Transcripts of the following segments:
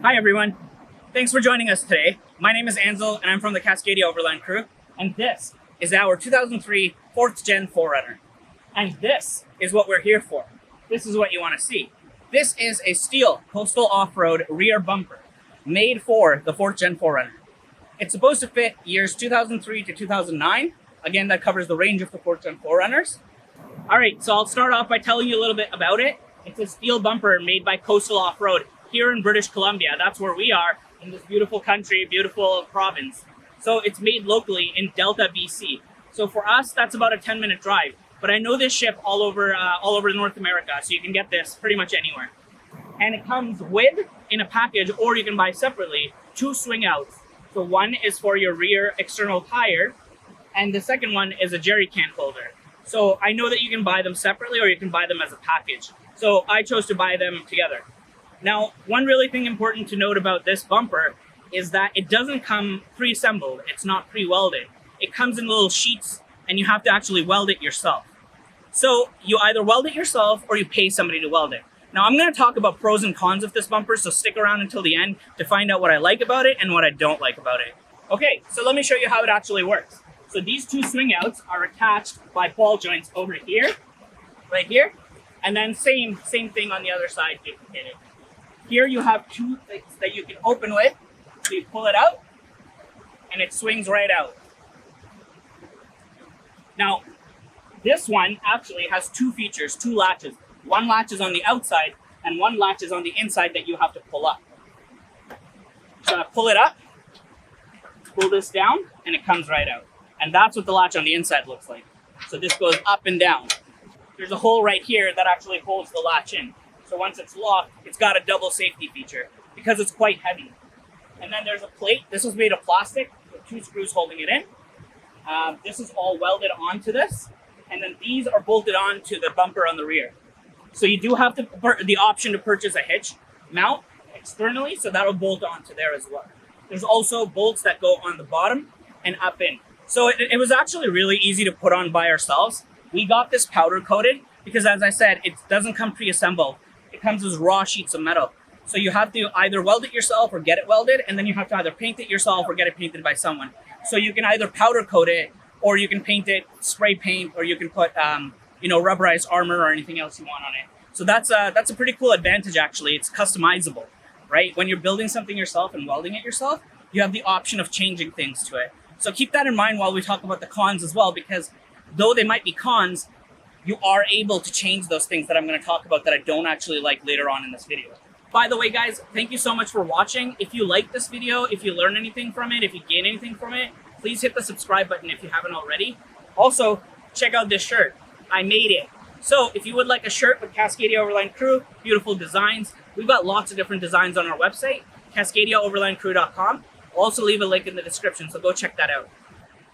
Hi everyone, thanks for joining us today. My name is Ansel and I'm from the Cascadia Overland crew, and this is our 2003 4th Gen 4runner. And this is what we're here for. This is what you want to see. This is a steel coastal off-road rear bumper made for the 4th Gen 4runner. It's supposed to fit years 2003 to 2009. Again, that covers the range of the 4th Gen 4runners. Alright, so I'll start off by telling you a little bit about it. It's a steel bumper made by Coastal Off-Road here in British Columbia. That's where we are in this beautiful country, beautiful province. So it's made locally in Delta, BC. So for us, that's about a 10-minute drive. But I know this ship all over North America, so you can get this pretty much anywhere. And it comes with, in a package, or you can buy separately, 2 swing outs. So one is for your rear external tire, and the second one is a jerry can holder. So I know that you can buy them separately or you can buy them as a package. So I chose to buy them together. Now, one really thing important to note about this bumper is that it doesn't come pre-assembled. It's not pre-welded. It comes in little sheets and you have to actually weld it yourself. So you either weld it yourself or you pay somebody to weld it. Now, I'm going to talk about pros and cons of this bumper, so stick around until the end to find out what I like about it and what I don't like about it. Okay, so let me show you how it actually works. So these 2 swing outs are attached by ball joints over here, right here, and then same thing on the other side. Here you have 2 things that you can open with. So you pull it out, and it swings right out. Now, this one actually has 2 features, 2 latches. One latch is on the outside, and one latch is on the inside that you have to pull up. So I pull it up, pull this down, and it comes right out. And that's what the latch on the inside looks like. So this goes up and down. There's a hole right here that actually holds the latch in. So once it's locked, it's got a double safety feature because it's quite heavy. And then there's a plate. This is made of plastic with 2 screws holding it in. This is all welded onto this. And then these are bolted onto the bumper on the rear. So you do have the option to purchase a hitch mount externally, so that'll bolt onto there as well. There's also bolts that go on the bottom and up in. So it was actually really easy to put on by ourselves. We got this powder coated because, as I said, it doesn't come pre-assembled. It comes as raw sheets of metal. So you have to either weld it yourself or get it welded, and then you have to either paint it yourself or get it painted by someone. So you can either powder coat it, or you can paint it, spray paint, or you can put rubberized armor or anything else you want on it. So that's a pretty cool advantage, actually. It's customizable, right? When you're building something yourself and welding it yourself, you have the option of changing things to it. So keep that in mind while we talk about the cons as well, because though they might be cons, you are able to change those things that I'm going to talk about that I don't actually like later on in this video. By the way, guys, thank you so much for watching. If you like this video, if you learn anything from it, if you gain anything from it, please hit the subscribe button if you haven't already. Also, check out this shirt. I made it. So if you would like a shirt with Cascadia Overland Crew, beautiful designs, we've got lots of different designs on our website, cascadiaoverlandcrew.com. I'll also leave a link in the description, so go check that out.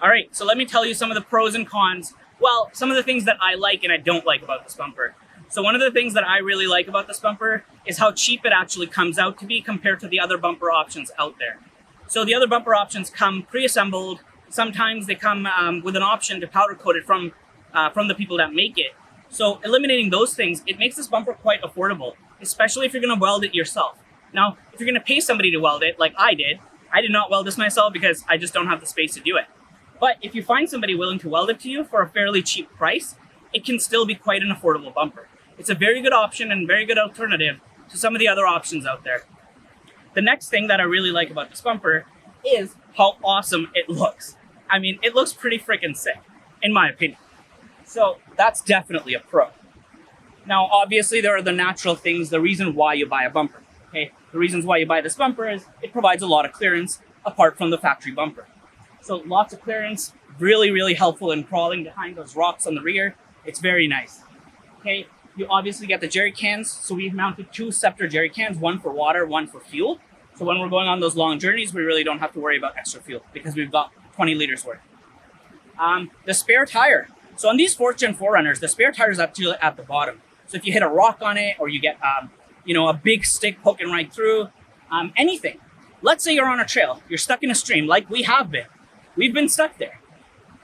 All right, so let me tell you some of the pros and cons. Well, some of the things that I like and I don't like about this bumper. So one of the things that I really like about this bumper is how cheap it actually comes out to be compared to the other bumper options out there. So the other bumper options come pre-assembled. Sometimes they come with an option to powder coat it from the people that make it. So eliminating those things, it makes this bumper quite affordable, especially if you're going to weld it yourself. Now, if you're going to pay somebody to weld it, like I did not weld this myself because I just don't have the space to do it. But if you find somebody willing to weld it to you for a fairly cheap price, it can still be quite an affordable bumper. It's a very good option and very good alternative to some of the other options out there. The next thing that I really like about this bumper is how awesome it looks. I mean, it looks pretty freaking sick, in my opinion. So that's definitely a pro. Now, obviously, there are the natural things, the reason why you buy a bumper. Okay, the reasons why you buy this bumper is it provides a lot of clearance apart from the factory bumper. So lots of clearance, really, really helpful in crawling behind those rocks on the rear. It's very nice. Okay, you obviously get the jerry cans. So we've mounted 2 separate jerry cans, one for water, one for fuel. So when we're going on those long journeys, we really don't have to worry about extra fuel because we've got 20 liters worth. The spare tire. So on these 4th Gen 4runners, the spare tire is actually at the bottom. So if you hit a rock on it, or you get a big stick poking right through, anything. Let's say you're on a trail, you're stuck in a stream like we have been. We've been stuck there.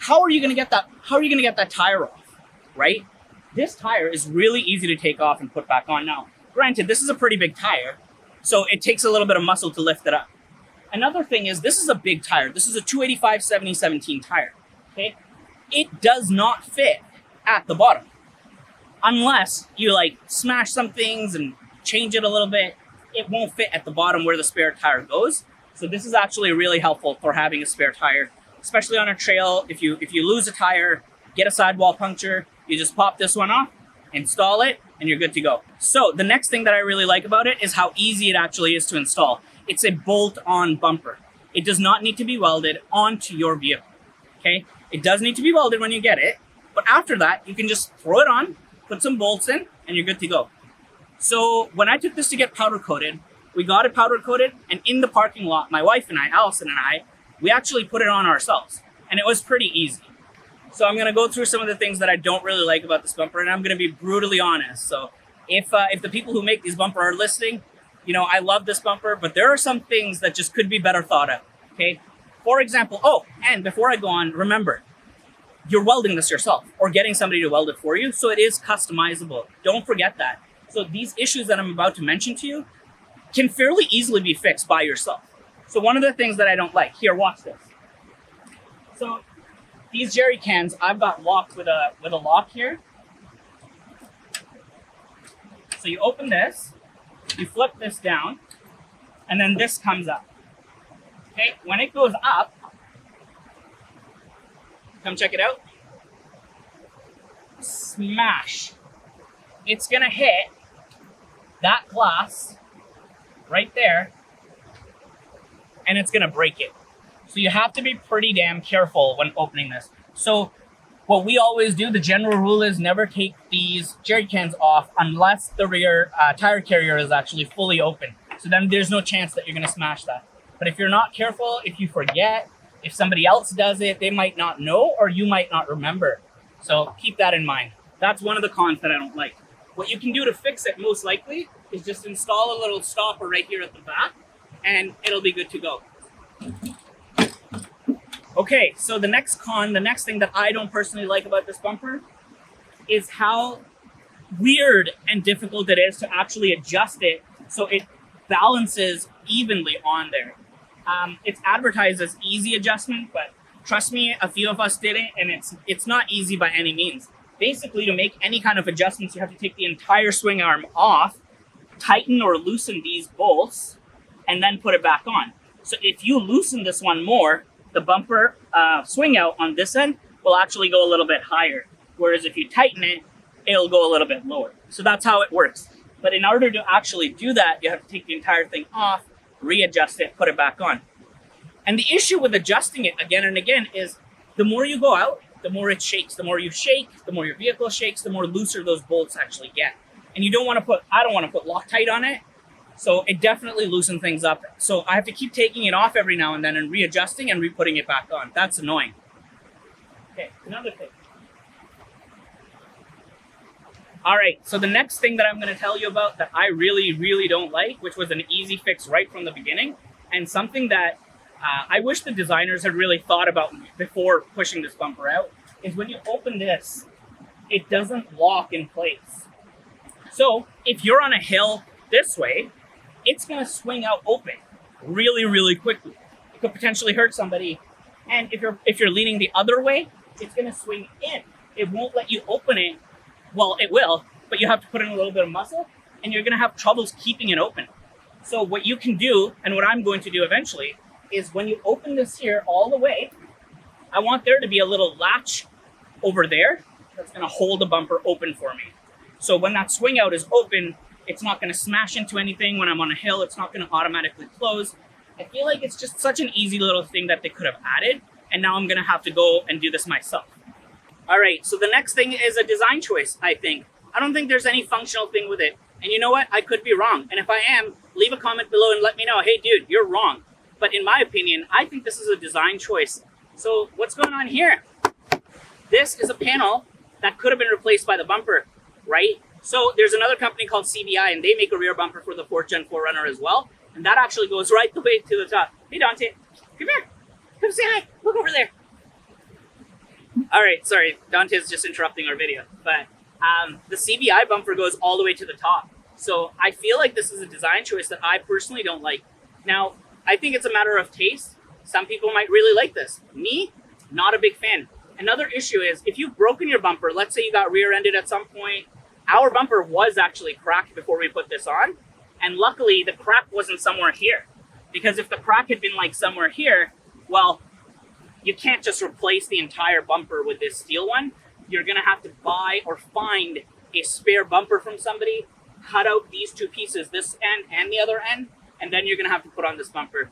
How are you going to get that? How are you going to get that tire off, right? This tire is really easy to take off and put back on. Now, granted, this is a pretty big tire, So it takes a little bit of muscle to lift it up. Another thing is, this is a big tire. This is a 285/70/17 tire, okay? It does not fit at the bottom. Unless you like smash some things and change it a little bit, it won't fit at the bottom where the spare tire goes. So this is actually really helpful for having a spare tire, especially on a trail. If you lose a tire, get a sidewall puncture, you just pop this one off, install it, and you're good to go. So the next thing that I really like about it is how easy it actually is to install. It's a bolt-on bumper. It does not need to be welded onto your vehicle, okay? It does need to be welded when you get it, but after that, you can just throw it on, put some bolts in, and you're good to go. So when I took this to get powder coated, we got it powder coated, and in the parking lot, my wife and I, Allison and I, we actually put it on ourselves, and it was pretty easy. So I'm gonna go through some of the things that I don't really like about this bumper, and I'm gonna be brutally honest. So if the people who make these bumper are listening, you know, I love this bumper, but there are some things that just could be better thought out, okay? For example, oh, and before I go on, remember, you're welding this yourself or getting somebody to weld it for you, so it is customizable. Don't forget that. So these issues that I'm about to mention to you can fairly easily be fixed by yourself. So one of the things that I don't like, here, watch this. So these jerry cans, I've got locked with a lock here. So you open this, you flip this down, and then this comes up. Okay, when it goes up, come check it out. Smash. It's gonna hit that glass right there, and it's gonna break it. So you have to be pretty damn careful when opening this. So what we always do, the general rule is never take these jerry cans off unless the rear tire carrier is actually fully open. So then there's no chance that you're gonna smash that. But if you're not careful, if you forget, if somebody else does it, they might not know or you might not remember. So keep that in mind. That's one of the cons that I don't like. What you can do to fix it most likely is just install a little stopper right here at the back and it'll be good to go. Okay, so the next thing that I don't personally like about this bumper is how weird and difficult it is to actually adjust it so it balances evenly on there. It's advertised as easy adjustment, but trust me, a few of us did it, and it's not easy by any means. Basically, to make any kind of adjustments, you have to take the entire swing arm off, tighten or loosen these bolts, and then put it back on. So if you loosen this one more, the bumper swing out on this end will actually go a little bit higher. Whereas if you tighten it, it'll go a little bit lower. So that's how it works. But in order to actually do that, you have to take the entire thing off, readjust it, put it back on. And the issue with adjusting it again and again is the more you go out, the more it shakes. The more you shake, the more your vehicle shakes, the more looser those bolts actually get. And you don't want to put, I don't want to put Loctite on it. So it definitely loosens things up. So I have to keep taking it off every now and then and readjusting and re-putting it back on. That's annoying. Okay, another thing. All right, so the next thing that I'm going to tell you about that I really, really don't like, which was an easy fix right from the beginning, and something that I wish the designers had really thought about before pushing this bumper out, is when you open this, it doesn't lock in place. So if you're on a hill this way, it's going to swing out open really, really quickly. It could potentially hurt somebody. And if you're leaning the other way, it's going to swing in. It won't let you open it. Well, it will, but you have to put in a little bit of muscle, and you're going to have troubles keeping it open. So what you can do, and what I'm going to do eventually, is when you open this here all the way, I want there to be a little latch over there that's going to hold the bumper open for me. So when that swing out is open, it's not going to smash into anything. When I'm on a hill, it's not going to automatically close. I feel like it's just such an easy little thing that they could have added, and now I'm going to have to go and do this myself. All right, so the next thing is a design choice, I think. I don't think there's any functional thing with it. And you know what? I could be wrong. And if I am, leave a comment below and let me know, hey, dude, you're wrong. But in my opinion, I think this is a design choice. So what's going on here? This is a panel that could have been replaced by the bumper, right? So there's another company called CBI, and they make a rear bumper for the 4th Gen 4runner as well. And that actually goes right the way to the top. Hey, Dante, come here. Come say hi. Look over there. All right, sorry, Dante's just interrupting our video, but the CBI bumper goes all the way to the top. So I feel like this is a design choice that I personally don't like. Now, I think it's a matter of taste. Some people might really like this. Me, not a big fan. Another issue is if you've broken your bumper, let's say you got rear-ended at some point, our bumper was actually cracked before we put this on. And luckily the crack wasn't somewhere here. Because if the crack had been like somewhere here, well, you can't just replace the entire bumper with this steel one. You're gonna have to buy or find a spare bumper from somebody, cut out these two pieces, this end and the other end, and then you're gonna have to put on this bumper.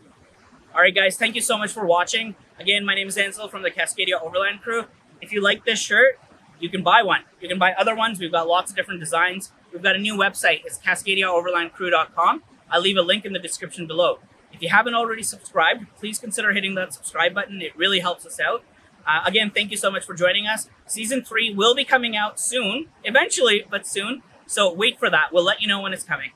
All right, guys, thank you so much for watching. Again, my name is Ansel from the Cascadia Overland crew. If you like this shirt, you can buy one. You can buy other ones. We've got lots of different designs. We've got a new website. It's cascadiaoverlandcrew.com. I'll leave a link in the description below. If you haven't already subscribed, please consider hitting that subscribe button. It really helps us out. Again, thank you so much for joining us. Season 3 will be coming out soon, eventually, but soon. So wait for that. We'll let you know when it's coming.